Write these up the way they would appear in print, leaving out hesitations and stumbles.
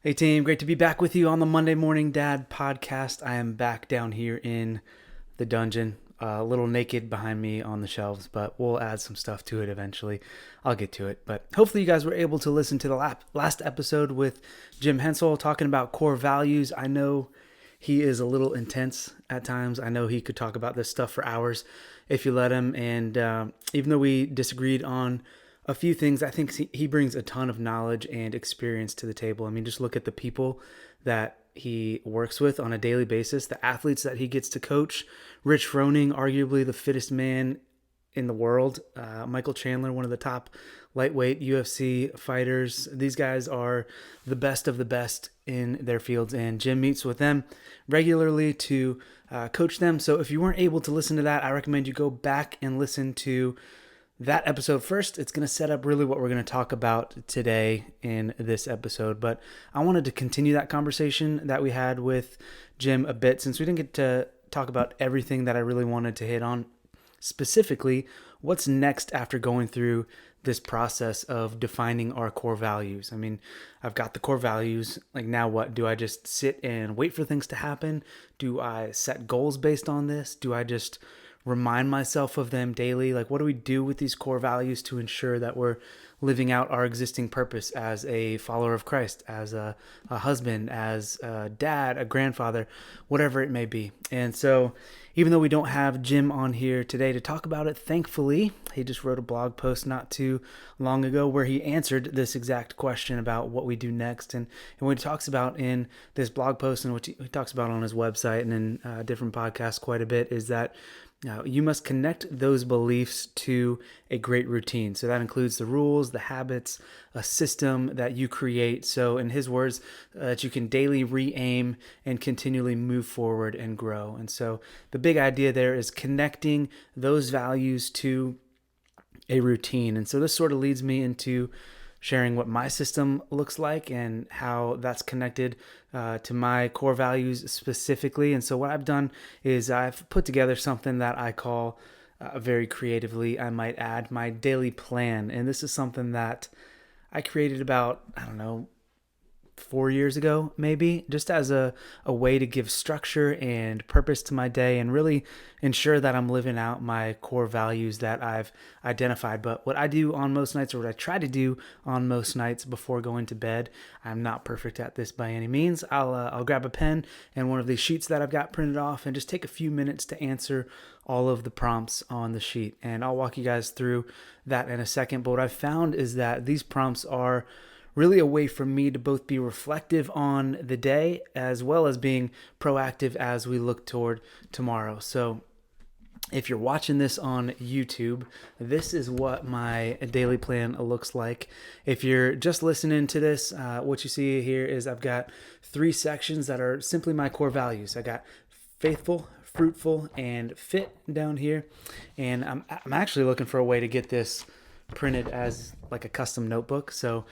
Hey team, great to be back with you on the Monday Morning Dad podcast. I am back down here in the dungeon, a little naked behind me on the shelves, but we'll add some stuff to it eventually. I'll get to it. But hopefully, you guys were able to listen to the last episode with Jim Hensel talking about core values. I know he is a little intense at times. I know he could talk about this stuff for hours if you let him. And even though we disagreed on a few things, I think he brings a ton of knowledge and experience to the table. I mean, just look at the people that he works with on a daily basis, the athletes that he gets to coach. Rich Froning, arguably the fittest man in the world. Michael Chandler, one of the top lightweight UFC fighters. These guys are the best of the best in their fields, and Jim meets with them regularly to coach them. So if you weren't able to listen to that, I recommend you go back and listen to that episode first. It's going to set up really what we're going to talk about today in this episode. But I wanted to continue that conversation that we had with Jim a bit, since we didn't get to talk about everything that I really wanted to hit on. Specifically, what's next after going through this process of defining our core values? I mean, I've got the core values. Like, now what? Do I just sit and wait for things to happen? Do I set goals based on this? Do I just remind myself of them daily? Like, what do we do with these core values to ensure that we're living out our existing purpose as a follower of Christ, as a husband, as a dad, a grandfather, whatever it may be? And so, even though we don't have Jim on here today to talk about it, thankfully, he just wrote a blog post not too long ago where he answered this exact question about what we do next. And what he talks about in this blog post, and what he talks about on his website and in different podcasts quite a bit, is that you must connect those beliefs to a great routine. So that includes the rules, the habits, a system that you create. So in his words, that you can daily re-aim and continually move forward and grow. And so the big idea there is connecting those values to a routine. And so this sort of leads me into sharing what my system looks like and how that's connected to my core values specifically. And so what I've done is I've put together something that I call, very creatively, I might add, my daily plan. And this is something that I created about, I don't know, 4 years ago, maybe, just as a way to give structure and purpose to my day and really ensure that I'm living out my core values that I've identified. But what I do on most nights, or what I try to do on most nights before going to bed, I'm not perfect at this by any means. I'll grab a pen and one of these sheets that I've got printed off and just take a few minutes to answer all of the prompts on the sheet. And I'll walk you guys through that in a second. But what I've found is that these prompts are really a way for me to both be reflective on the day as well as being proactive as we look toward tomorrow. So if you're watching this on YouTube, this is what my daily plan looks like. If you're just listening to this, what you see here is I've got 3 sections that are simply my core values. I got faithful, fruitful, and fit down here. And I'm actually looking for a way to get this printed as like a custom notebook, so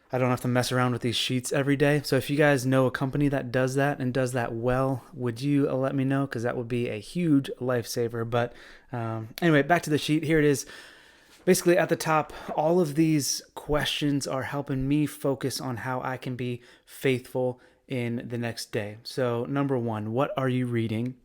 I don't have to mess around with these sheets every day. So if you guys know a company that does that and does that well, would you let me know? Because that would be a huge lifesaver. But anyway, back to the sheet. Here it is. Basically at the top, all of these questions are helping me focus on how I can be faithful in the next day. So number 1, what are you reading?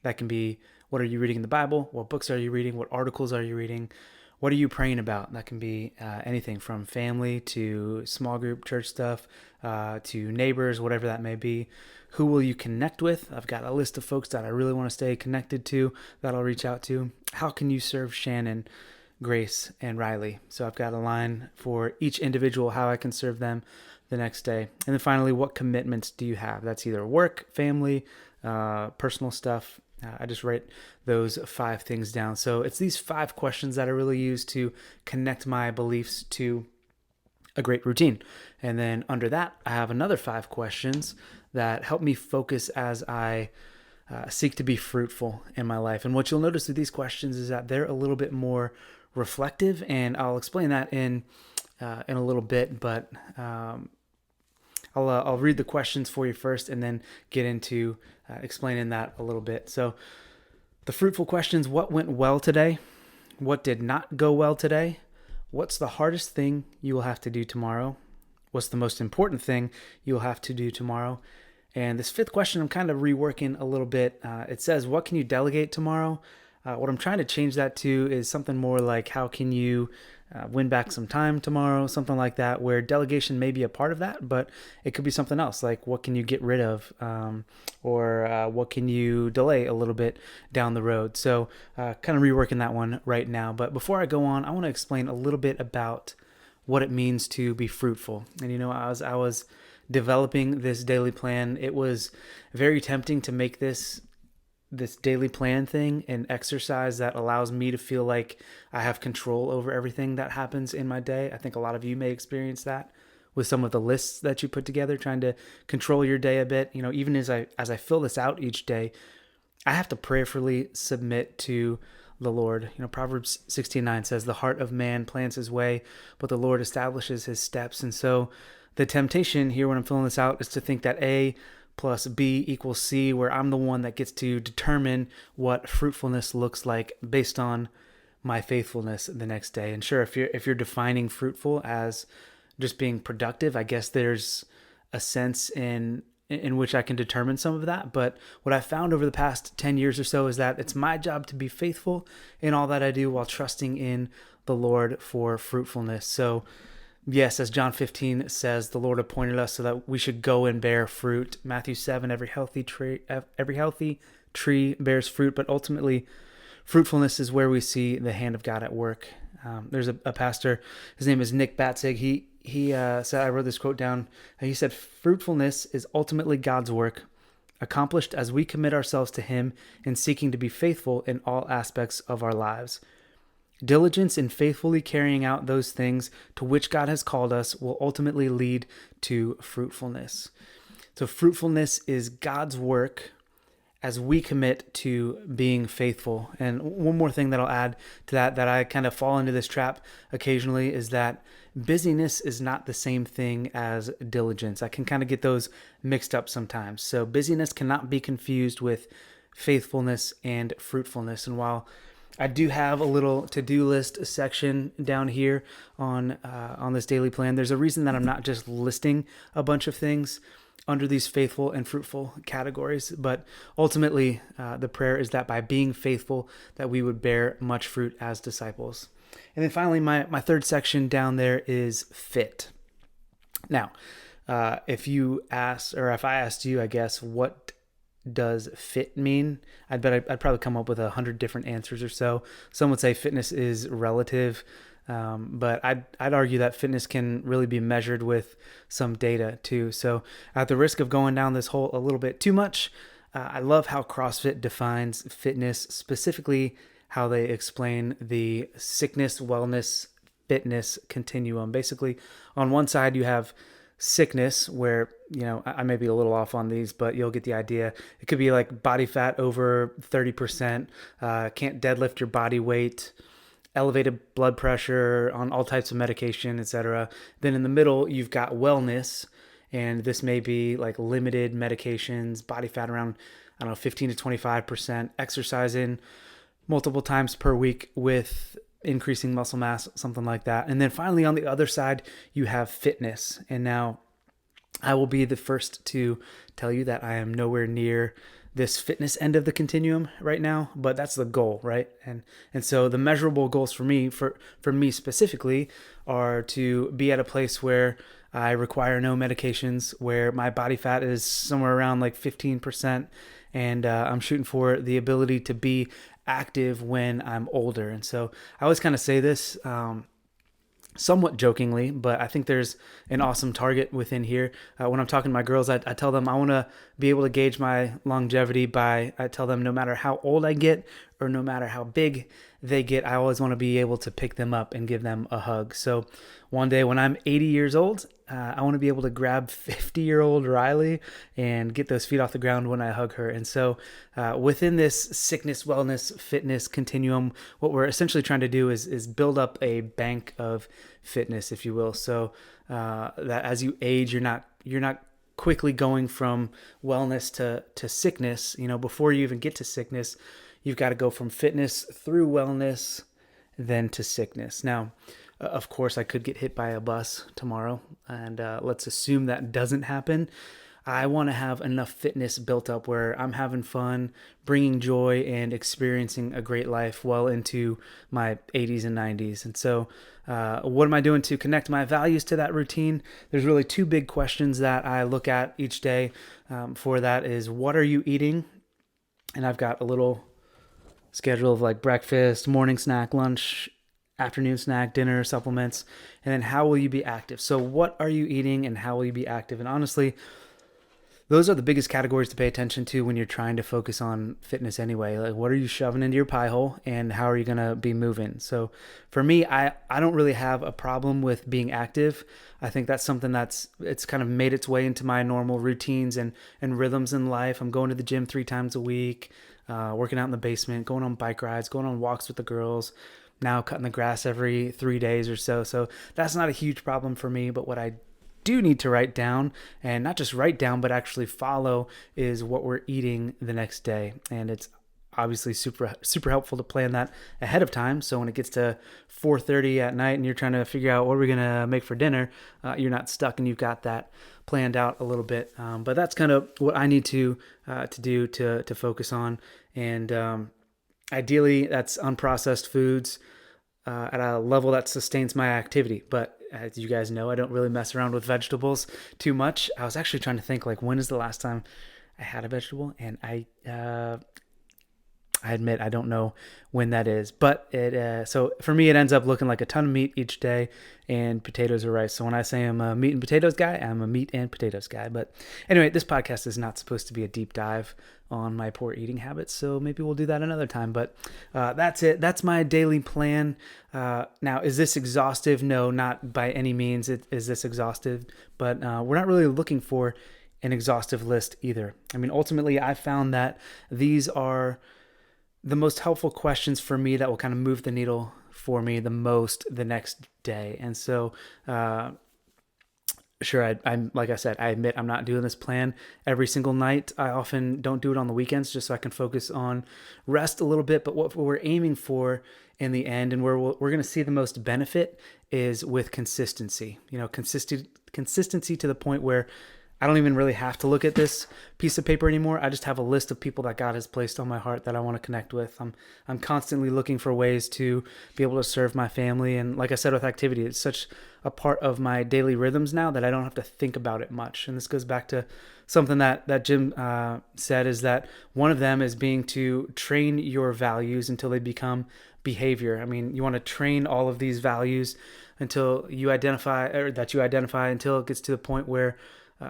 That can be, what are you reading in the Bible? What books are you reading? What articles are you reading? What are you praying about? That can be anything from family to small group church stuff, to neighbors, whatever that may be. Who will you connect with? I've got a list of folks that I really want to stay connected to that I'll reach out to. How can you serve Shannon, Grace, and Riley? So I've got a line for each individual, how I can serve them the next day. And then finally, what commitments do you have? That's either work, family, personal stuff. I just write those 5 things down. So it's these 5 questions that I really use to connect my beliefs to a great routine. And then under that, I have another 5 questions that help me focus as I seek to be fruitful in my life. And what you'll notice with these questions is that they're a little bit more reflective, and I'll explain that in a little bit. But I'll read the questions for you first and then get into explaining that a little bit. So the fruitful questions: what went well today? What did not go well today? What's the hardest thing you will have to do tomorrow? what's the most important thing you'll have to do tomorrow? And this fifth question, I'm kind of reworking a little bit. It says, what can you delegate tomorrow? What I'm trying to change that to is something more like, how can you win back some time tomorrow? Something like that, where delegation may be a part of that, but it could be something else, like what can you get rid of, or what can you delay a little bit down the road? So kind of reworking that one right now. But before I go on, I want to explain a little bit about what it means to be fruitful. And I was developing this daily plan, it was very tempting to make this daily plan thing an exercise that allows me to feel like I have control over everything that happens in my day. I think a lot of you may experience that with some of the lists that you put together, trying to control your day a bit. Even as I fill this out each day, I have to prayerfully submit to the Lord. Proverbs 16:9 says, the heart of man plans his way, but the Lord establishes his steps. And so the temptation here when I'm filling this out is to think that A plus B equals C, where I'm the one that gets to determine what fruitfulness looks like based on my faithfulness the next day. And sure, if you're defining fruitful as just being productive, I guess there's a sense in which I can determine some of that. But what I've found over the past 10 years or so is that it's my job to be faithful in all that I do while trusting in the Lord for fruitfulness. So yes, as John 15 says, the Lord appointed us so that we should go and bear fruit. Matthew 7, every healthy tree bears fruit, but ultimately fruitfulness is where we see the hand of God at work. There's a pastor, his name is Nick Batzig. He said, I wrote this quote down. He said, fruitfulness is ultimately God's work, accomplished as we commit ourselves to him in seeking to be faithful in all aspects of our lives. Diligence in faithfully carrying out those things to which God has called us will ultimately lead to fruitfulness. So fruitfulness is God's work as we commit to being faithful. And one more thing that I'll add to that I kind of fall into this trap occasionally, is that busyness is not the same thing as diligence. I can kind of get those mixed up sometimes. So busyness cannot be confused with faithfulness and fruitfulness. And while I do have a little to-do list section down here on this daily plan, there's a reason that I'm not just listing a bunch of things under these faithful and fruitful categories. But ultimately, the prayer is that by being faithful, that we would bear much fruit as disciples. And then finally, my third section down there is fit. Now, if I asked you, I guess, what does fit mean? I'd probably come up with 100 different answers or so. Some would say fitness is relative, but I'd argue that fitness can really be measured with some data too. So at the risk of going down this hole a little bit too much, I love how CrossFit defines fitness, specifically how they explain the sickness, wellness, fitness continuum. Basically, on one side you have sickness, where I may be a little off on these, but you'll get the idea. It could be like body fat over 30%, can't deadlift your body weight, elevated blood pressure, on all types of medication, etc. Then in the middle you've got wellness, and this may be like limited medications, body fat around 15 to 25%, exercising multiple times per week with increasing muscle mass, something like that. And then finally, on the other side, you have fitness. And now I will be the first to tell you that I am nowhere near this fitness end of the continuum right now, but that's the goal, right? And so the measurable goals for me specifically are to be at a place where I require no medications, where my body fat is somewhere around like 15%, and I'm shooting for the ability to be active when I'm older. And so I always kind of say this somewhat jokingly, but I think there's an awesome target within here. When I'm talking to my girls, I tell them I want to be able to gauge my longevity I tell them no matter how old I get or no matter how big they get, I always want to be able to pick them up and give them a hug. So one day when I'm 80 years old, I want to be able to grab 50-year-old Riley and get those feet off the ground when I hug her. And so within this sickness, wellness, fitness continuum, what we're essentially trying to do is build up a bank of fitness, if you will. So that as you age, you're not quickly going from wellness to sickness. Before you even get to sickness, you've got to go from fitness through wellness, then to sickness. Now, Of course, I could get hit by a bus tomorrow, and let's assume that doesn't happen. I want to have enough fitness built up where I'm having fun, bringing joy, and experiencing a great life well into my 80s and 90s. And so, what am I doing to connect my values to that routine? There's really two big questions that I look at each day. For that is, what are you eating? And I've got a little schedule of like breakfast, morning snack, lunch, afternoon snack, dinner, supplements, and then how will you be active? So, what are you eating and how will you be active? And honestly, those are the biggest categories to pay attention to when you're trying to focus on fitness anyway. Like, what are you shoving into your pie hole and how are you going to be moving? So for me, I don't really have a problem with being active. I think that's something it's kind of made its way into my normal routines and rhythms in life. I'm going to the gym 3 times a week, working out in the basement, going on bike rides, going on walks with the girls, now cutting the grass every 3 days or so. So that's not a huge problem for me. But what I do need to write down, and not just write down but actually follow, is what we're eating the next day. And it's obviously super helpful to plan that ahead of time, so when it gets to 4:30 at night and you're trying to figure out what we're gonna make for dinner, you're not stuck and you've got that planned out a little bit. But that's kind of what I need to do to focus on. And ideally that's unprocessed foods at a level that sustains my activity. But as you guys know, I don't really mess around with vegetables too much. I was actually trying to think, like, when is the last time I had a vegetable? And I admit I don't know when that is. But so for me, it ends up looking like a ton of meat each day and potatoes or rice. So when I say I'm a meat and potatoes guy, I'm a meat and potatoes guy. But anyway, this podcast is not supposed to be a deep dive on my poor eating habits, so maybe we'll do that another time. But that's it. That's my daily plan. Now, is this exhaustive? No, not by any means is this exhaustive, but we're not really looking for an exhaustive list either. I mean, ultimately, I found that these are the most helpful questions for me that will kind of move the needle for me the most the next day. And so, sure, I'm like I said, I admit I'm not doing this plan every single night. I often don't do it on the weekends just so I can focus on rest a little bit. But what we're aiming for in the end, and where we're going to see the most benefit, is with consistency. Consistency to the point where I don't even really have to look at this piece of paper anymore. I just have a list of people that God has placed on my heart that I want to connect with. I'm constantly looking for ways to be able to serve my family. And like I said, with activity, it's such a part of my daily rhythms now that I don't have to think about it much. And this goes back to something that Jim said, is that one of them is being to train your values until they become behavior. I mean, you want to train all of these values until you identify until it gets to the point where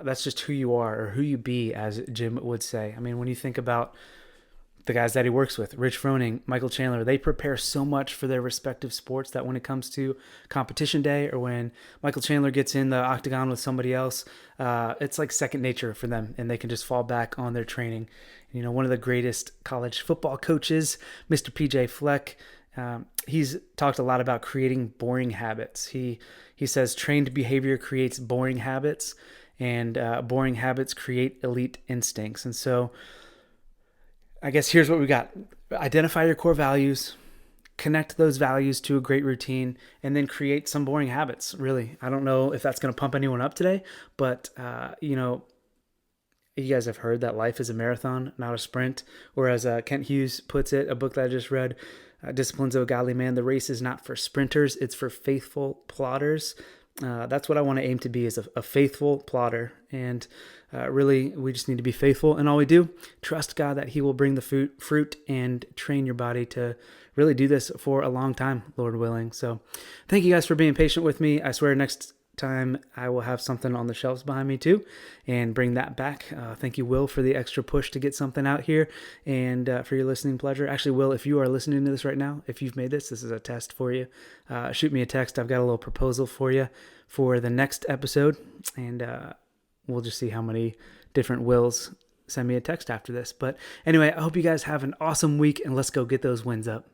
that's just who you are, or who you be, as Jim would say. I mean, when you think about the guys that he works with, Rich Froning, Michael Chandler, they prepare so much for their respective sports that when it comes to competition day, or when Michael Chandler gets in the octagon with somebody else, it's like second nature for them, and they can just fall back on their training. One of the greatest college football coaches, Mr. PJ Fleck, he's talked a lot about creating boring habits. He says trained behavior creates boring habits, and boring habits create elite instincts. And so I guess here's what we got. Identify your core values, connect those values to a great routine, and then create some boring habits. Really, I don't know if that's going to pump anyone up today, but you guys have heard that life is a marathon, not a sprint. Or as Kent Hughes puts it, a book that I just read, Disciplines of a Godly Man, the race is not for sprinters, it's for faithful plodders. That's what I want to aim to be, is a faithful plodder. And really, we just need to be faithful in all we do. Trust God that he will bring the fruit and train your body to really do this for a long time, Lord willing. So thank you guys for being patient with me. I swear next time I will have something on the shelves behind me too, and bring that back. Thank you, Will, for the extra push to get something out here, and for your listening pleasure. Actually, Will, if you are listening to this right now, if you've made this is a test for you. Shoot me a text. I've got a little proposal for you for the next episode, and we'll just see how many different Wills send me a text after this. But anyway, I hope you guys have an awesome week, and let's go get those wins up.